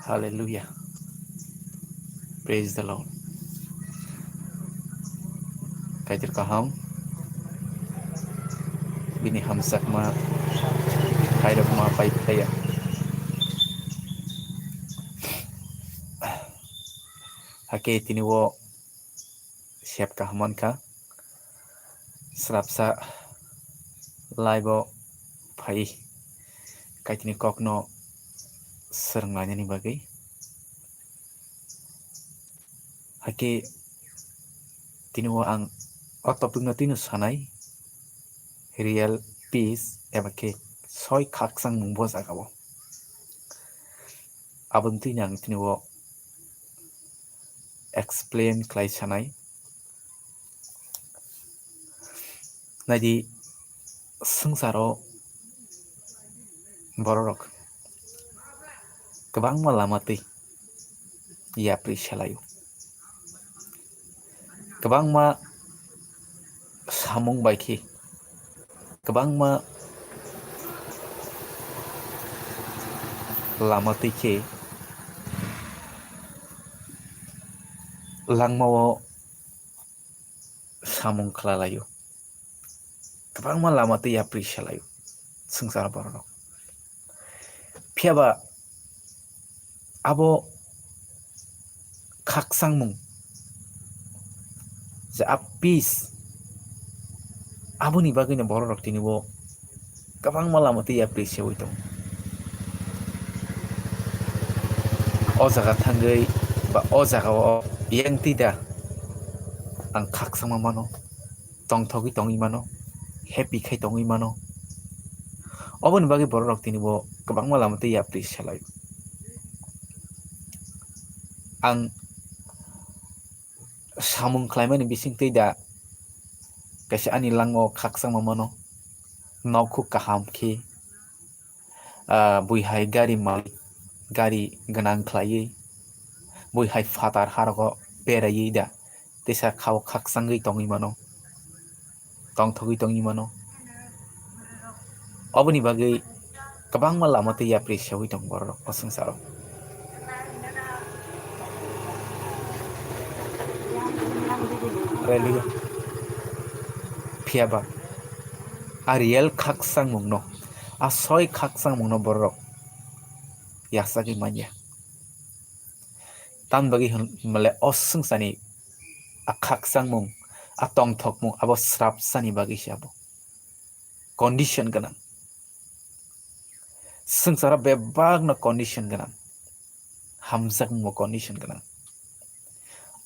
Hallelujah. Praise the Lord. Kaitir kaham bini hamsak ma kairak ma pai paya. Hake tini wo siap kahaman ka serapsa laibo pai kaitini kokno serenglanya ni bagai. Hake tini wo ang otopung tinu sanai real peace ebake soy kaksang mumbos agabo. Abun tinang tini wo explain klai sanai. Nadi sengsaro borok kebang malamati ya prisalayu. Kebang ma samung baiki. Kebang ma lamati ke lang mau samung kelalayu. Kebang ma lamati ya prisalayu. Sengsara borok. Piaba abo kaksang mung za peace abu ni bagay na borok tini wo kabang malamati ya appreciate ito o jaga tanggay ba o jaga o yang tida ang kaksang mamano tong togi tong imano happy kay tong imano o ni bagay borok tini wo kabang malamati ya appreciate ang samung klaiman bising tida kasi ani lang o kaksang mamano nauku kaham ki buihai gari malik gari ganang klai buihai fatar harago perayi da tesa kau kaksang gay tongi mano tong thogi tongi mano obani bagay kabang malamati ya appreciate tong borok oseng saro Hallelujah. Piaba Ariel kaksang mungno asoy kaksang mungno borok yasagi manya tan bagi male oseng sani a kaksang mung a tong thok mung abo srap sani bagi siabo condition ganang sengsara bebag na condition ganang hamzak mo condition ganang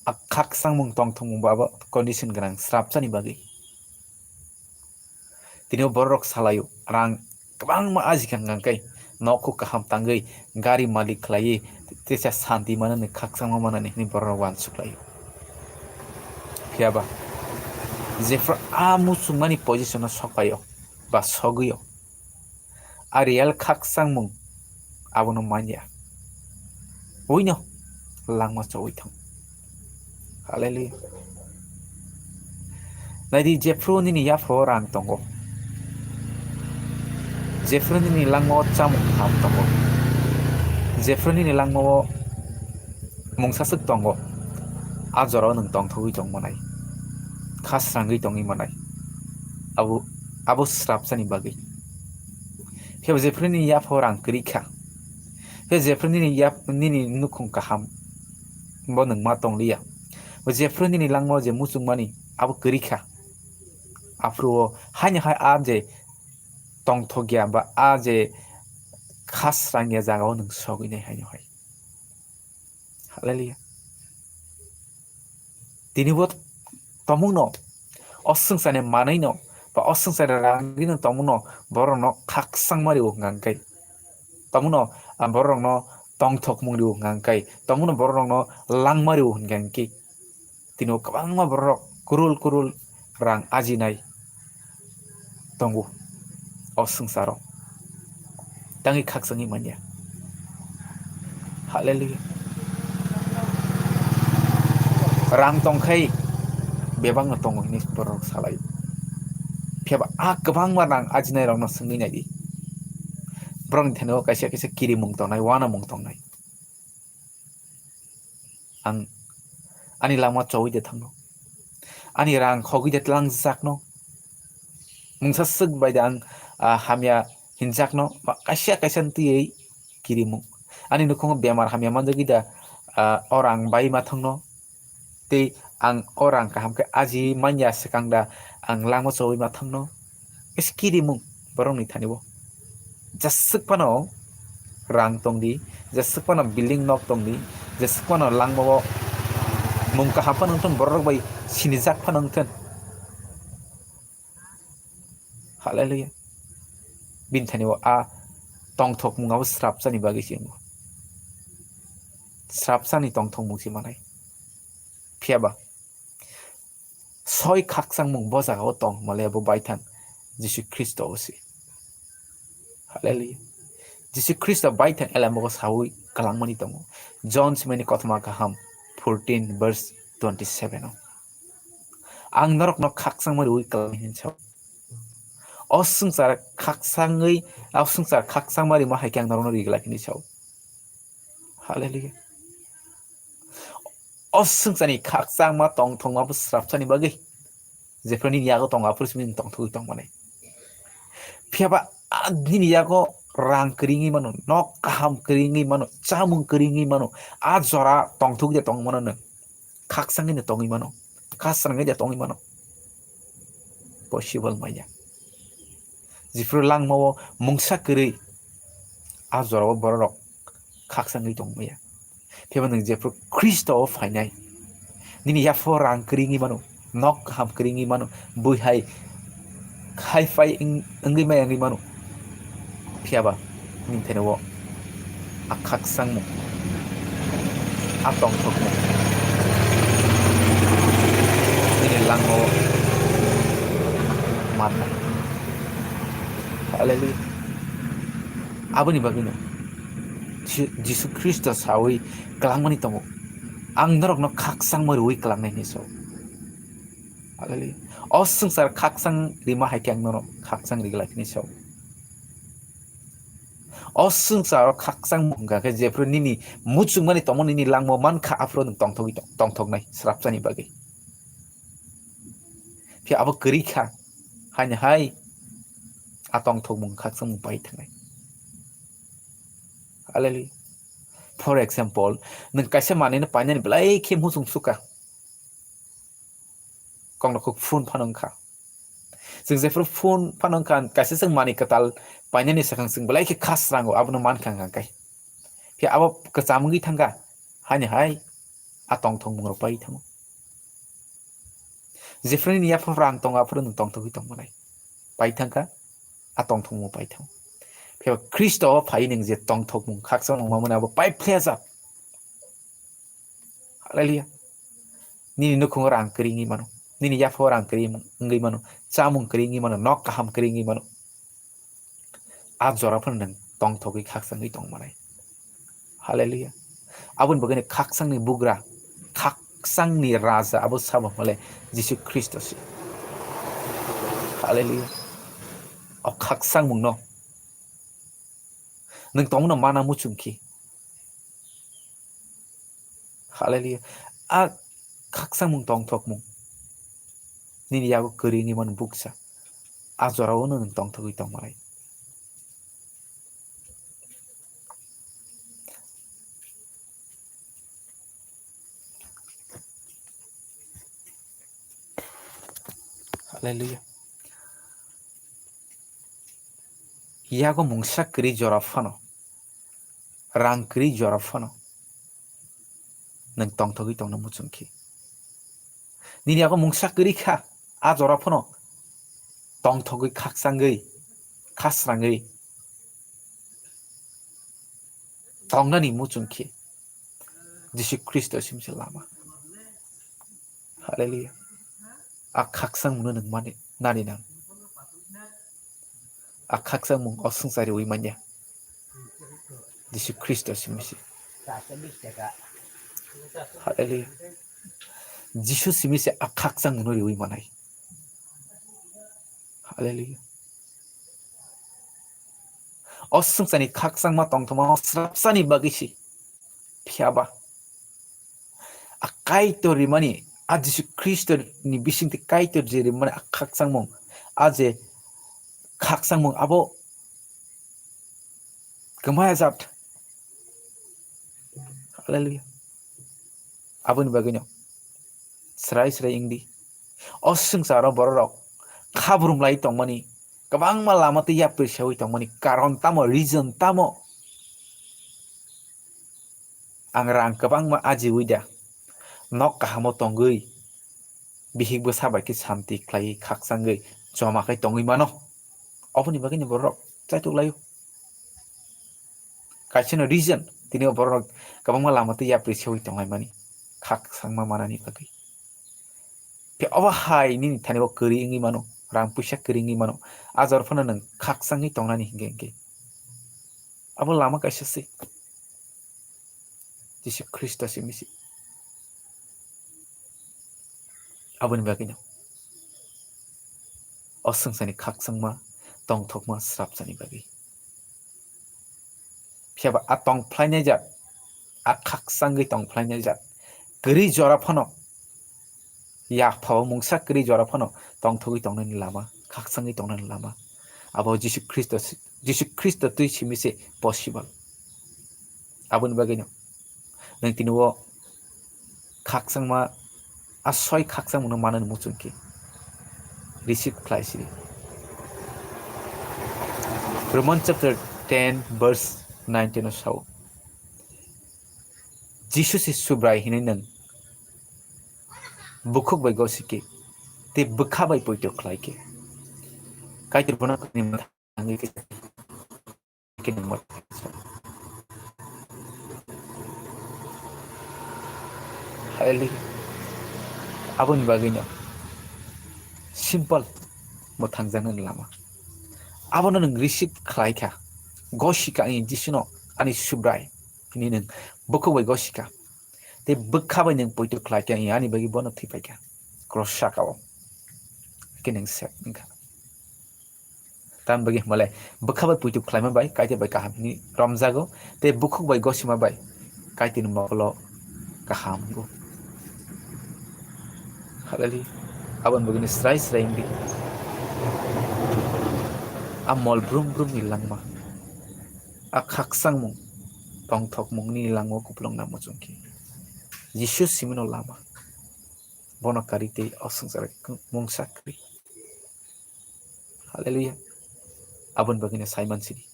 a kaksang mung tong thok mung babo condition ganang srap sani bagi tini borok salayu rang kabang ma ajikan ngangkai noku kaham tanggai gari malik klai tesa santi mana ne kaksang mana ne ni borok wan suklayu piaba zefra amu sungmani position sokayo ba soguyo ariel kaksang mung abono manya uino langma chowithang hallelujah nadi jefro ni ya forang tongo Jefroni ni langmo chamung ham tongo Jefroni ni langmo mungsasuk tongo ajoro nung tong thui tong manai khasrangi tongi manai abu srap sani bagi pheb Jefroni ya forang krikha pheb Jefroni ni ya nini nukung kaham bo nung ma tong liya Jefroni ni langmo je musung mani abu krikha afro hanya hai aje tong thogya ba aje khasrangya jagao nung sogine haino hai hallelujah tini bot tomungno osung sane manaino ba osung sane rangino tomungno borono kaksang mari ngangkai tomungno borono tong thok mungri ngangkai tomungno borono lang mari ngangki tino kabang ma borok kurul rang ajinai tonggu osung saro tangi kaksangi manya hallelujah rang tongkai bebang tong ini borok salai piaba kabang marang ajinai rang sengi nadi brong theno kaisa kiri mung tongnai wana mung tongnai ang ani lama choi de thangno ani rang khogi de tlang zakno mungsa suk bai da ang hamya hinjakno kasia kaisa ti ei kirimu ani nukhong bemar hamya manjagi da orang bai ma thangno te ang orang kaham ke aji manya sekang da ang lama choi ma thangno es kirimu borong ni thanibo jasuk pano rang tongdi jasuk pano building nok tongdi jasuk pano langmo mung kaham pano ton borok bai sinijak pano ton hallelujah bin thanibo tong thok munga srap chani bagi singo srap chani tong thok mung si manai phiaba soi khak sang mung bo jaga tong male bo baithang jisu kristo osi hallelujah jisu kristo baithang elamo sawi kalangmani tongo john simeni kothma kaham 14 verse 27 ang norok no khak sang mari ui kalangin chau osungsar khak sangai osungsar khak sang mari ma haikyang norok no rigla kini chau hallelujah osungsani khak sang ma tong thong ma srap chani bagi jefrani yago tong apur simin tong thu tong mane phiaba adini yago rang keringi mano nok kaham keringi mano chamung keringi mano jora tong thu de tong mano khak sangi ne tongi mano khasrangi de tongi mano possible maya jifru lang mo mungsa keri jora borok khak sangi tong maya phiaba nang jefru kristo fainai nini ya fo rang keringi mano nok kaham keringi mano bui hai khai fai ngi mai ngi mano phiaba ning theno khak sang mo tong thok mo ini lang mo mana hallelujah abani bagino jisu kristo sawi kalangmani tongo ang norok no khak sang mo rui kalangnai ni so hallelujah osungsar khak sang rima haikyang no khak sang rigla ni so osungsar khak sang munga ke jefro nini muchung mani tomo nini langmo man kha afro tong thok nai srap chani bagi phi abo keri kha hanya hai atong thok mung khak sang pai thangai hallelujah for example nang kaisa mane na panyan blai khem hu sung suka kong na khuk phun phanang kha sing jefro phun phanang khan kaisa sang mani katal panyan ni sakang sing blai ke khas rango abno man khang kai phi abo kachamungi thanga hanya hai atong thong mung ro pai thamo jefro ni ya rang tong apro nung tong thok tong manai pai thangka atong thong mo pai thamo phi kristo phai ning je tong thok mung khak sang mong mamuna bo pai phlesa hallelujah ni nukhung rang keringi mano ni ya fo rang kering ngai mano chamung keringi mano nok kaham keringi mano jora phun nang tong thoki khak sang ngi tong manai hallelujah abun bagane khak sang ni bugra khak sang ni raja abo sabo male jisu kristo si hallelujah khak sang mung no nang tong na mana muchungki hallelujah khak sang mung tong thok mung nini yago keringi man buksa jora wono nang tong thoki tong manai hallelujah yago mungsa kri jora phano rang kri jora phano nang tong thoki tong na muchungki nini yago mungsa kri kha jora phano tong thoki khak sangai khasrangai tong na ni muchungki jisu kristo simse lama hallelujah khak sang mun nang mane nani nang khak sang mung osungsari ui manya jisu kristo simse hallelujah jisu simse khak sang mun ui manai hallelujah osungsani khak sang ma tong thoma srapsani bagisi phiaba kaitor rimani a Jisu Kristo ni bisingti kaitor je rimani a khaksangmung a je khaksangmung abo kemaya jat. Haleluya. Abun bagino serai ingdi oseng saro borok khabrum lai tongmani kabang ma lama te ya persawi tongmani karon tamo reason tamo angrang kabang ma aji wida nok kahamo tonggui bihik bo sabai ki santi klai khaksangai joma kai tongui mano opuni bagini borok chaituk layu kaisino reason tini borok kabang ma lama te ya persawi tongai mani khaksangma manani bagai pe awa hai ni thani bo keri ingi mano rang puisa keri ingi mano azar phana nang khaksangi tongnani hingge abo lama kaisa se Jisu Kristus misi abun bagino oseng sani khaksangma tongthokma srapsani bagi phiaba atong phlainai jat a khaksangi tong phlainai jat keri jora phano ya phaw mungsa keri jora phano tongthogui tongnani lama khaksangi tongnani lama abo Jisu Kristus tui simise possible abun bagino nang tinuo khaksangma asoi khaksang muna manan muchungki receive klaisi Romans chapter 10 verse 19 o sau Jesus is subrai hinai nang bukhuk bai gosiki te bukha bai poito khlaike kaitir bona ni mangi ke number hali abun bagino simple mo thangjanan lama abono nang receive khlaika gosika ni jisuno ani subrai ni nang bukhuk bai gosika te bukha bai nang poito khlaika ani bagi bono thipaika cross shakawo kineng set ningka tam bagi malai bukha bai poito khlaima bai kaite bai kaham ni ramjago te bukhuk bai gosima bai kaite ni moklo kaham go halali aban begini serai indi amol brum ni langma a khaksang mung tongthok mung ni langmo kuplong na mochungki Jesus simino lama bono karite osungsar mung sakri haleluya aban begini Simon sidi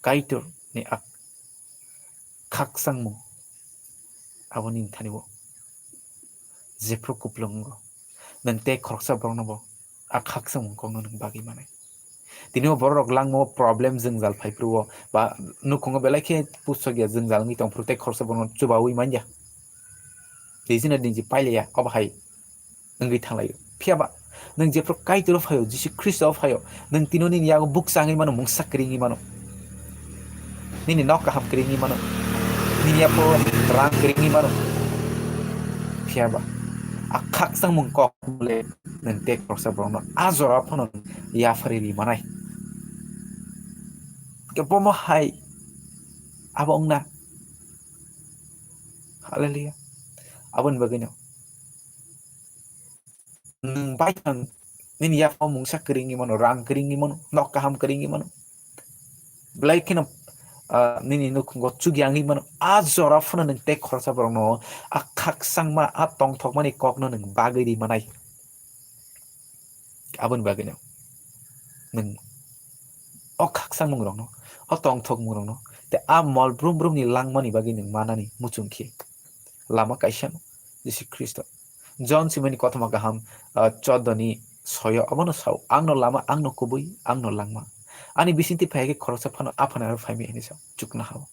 kaitor ni a khaksang mung abonin thanibo jepro kuplongo nang te khorsa bornobo a khaksang mung kongno nang bagi manai tinio borok langmo problem jeng jal phaipruo ba nukongo belake pusogya jeng jal ngi tong protect khorsa borno chubawi manja tejina dinji pailya obhai ngi thanglai phiaba nang jepro kaitoro phayo Jisu Kristo phayo nang tinoni yago buk sangi mano mung sakri ngi mano nini nok kaham kri ngi mano nini apo rang kri ngi mano phiaba akak sang mungkok mule nanti proses brono azora pono ya farili manai ke pomo hai abong na haleluya abon bagino baikan nin ya fo mungsa keringi mono rang keringi mono nok kaham keringi mono blaikino nini nuk ngotsug yangi mano azora funa nang tek khorsa brono akak sangma atong thok mani kokno nang bagai di manai abon bagino nang okak sang mungrong no atong thok mungrong no te amol brum ni lang mani bagi nang manani muchungki lama kaisan Jisu Kristo John simani kothama gaham chodoni soyo abono sau angno lama angno kubui angno langma ani bisinti phage khorsa phano apana phaimi hinisa chukna hawo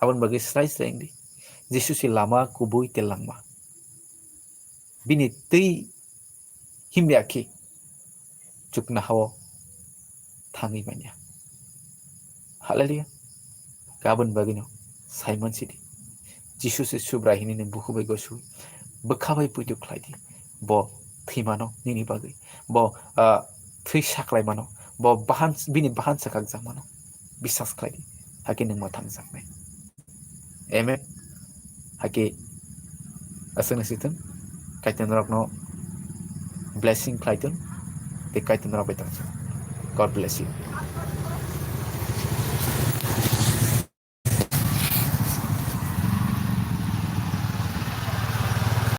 abon bagi srai srendi Jesus si lama kubui te langma bini tei himyaki chukna hawo thangi manya haleluya gabon bagino Simon City Jesus si subrahini ne bukhbai gosu bkhabai puitu khlaidi bo thimano nini bagai bo thui saklai mano bo bahan bini bahan sakak jamano bisas khlaidi hakin nang mathang saknai MF hake asana sitan kaitan rok no blessing kaitan te kaitan rok betan. God bless you.